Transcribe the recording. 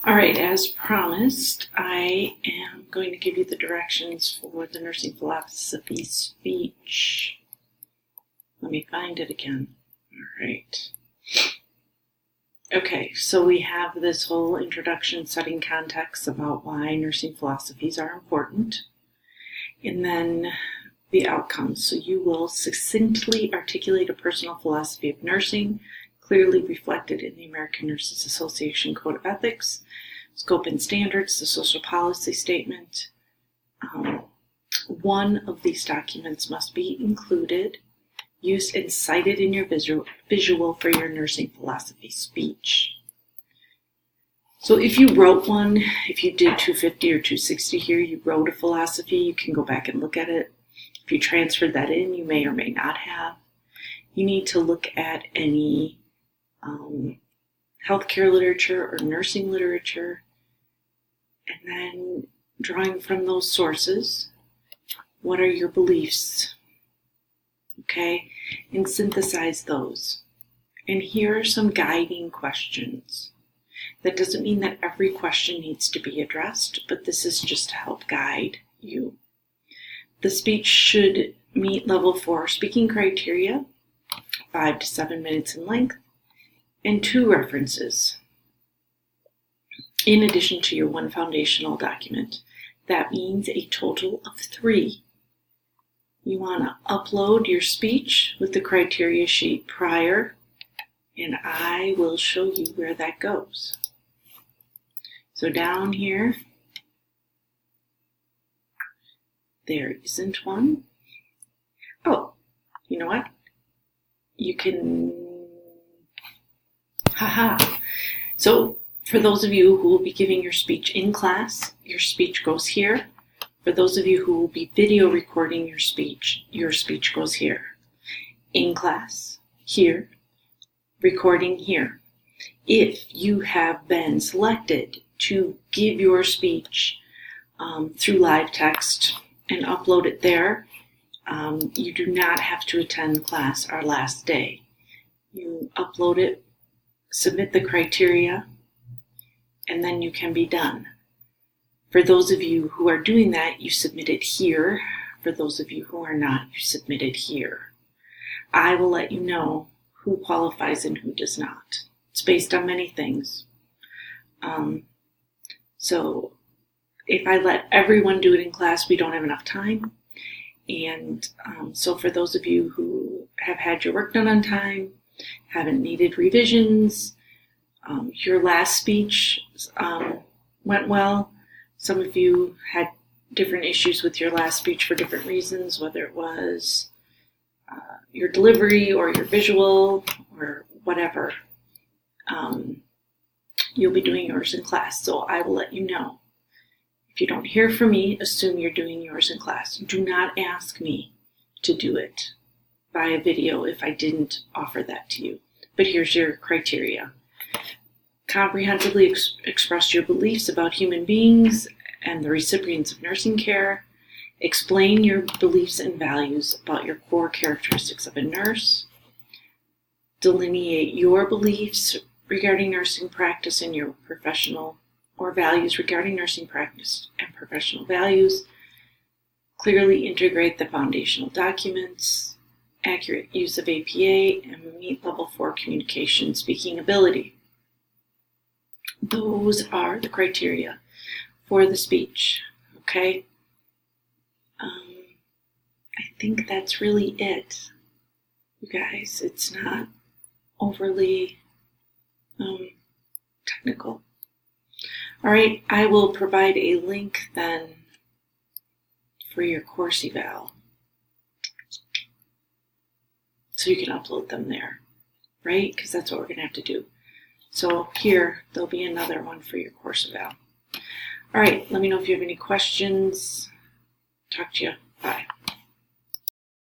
All right, as promised, I am going to give you the directions for the nursing philosophy speech. Let me find it again. All right. Okay, so we have this whole introduction setting context about why nursing philosophies are important, and then the outcomes. So you will succinctly articulate a personal philosophy of nursing, clearly reflected in the American Nurses Association Code of Ethics, Scope and Standards, the Social Policy Statement. One of these documents must be included, used and cited in your visual for your nursing philosophy speech. So if you wrote one, if you did 250 or 260 here, you wrote a philosophy, you can go back and look at it. If you transferred that in, you may or may not have. You need to look at any healthcare literature or nursing literature, and then drawing from those sources, what are your beliefs? Okay, and synthesize those. And here are some guiding questions. That doesn't mean that every question needs to be addressed, but this is just to help guide you. The speech should meet level 4 speaking criteria, 5 to 7 minutes in length, and 2 references, in addition to your 1 foundational document. That means a total of 3. You want to upload your speech with the criteria sheet prior, and I will show you where that goes. So down here, there isn't one. Oh, you know what? You can, So for those of you who will be giving your speech in class, your speech goes here. For those of you who will be video recording your speech goes here. In class, here, recording here. If you have been selected to give your speech through live text and upload it there, you do not have to attend class our last day. You upload it, submit the criteria, and then you can be done. For those of you who are doing that, you submit it here. For those of you who are not, you submit it here. I will let you know who qualifies and who does not. It's based on many things. So if I let everyone do it in class, we don't have enough time. And so for those of you who have had your work done on time, haven't needed revisions, your last speech went well. Some of you had different issues with your last speech for different reasons, whether it was your delivery or your visual or whatever. You'll be doing yours in class, so I will let you know. If you don't hear from me, assume you're doing yours in class. Do not ask me to do it via video if I didn't offer that to you. But here's your criteria. Comprehensively express your beliefs about human beings and the recipients of nursing care. Explain your beliefs and values about your core characteristics of a nurse. Delineate your beliefs regarding nursing practice and your professional or values regarding nursing practice and professional values. Clearly integrate the foundational documents. Accurate use of APA, and meet level 4 communication speaking ability. Those are the criteria for the speech, okay? I think that's really it, you guys. It's not overly technical. All right, I will provide a link then for your course eval, so you can upload them there, right? Because that's what we're going to have to do. So here, there'll be another one for your course eval. All right, let me know if you have any questions. Talk to you. Bye.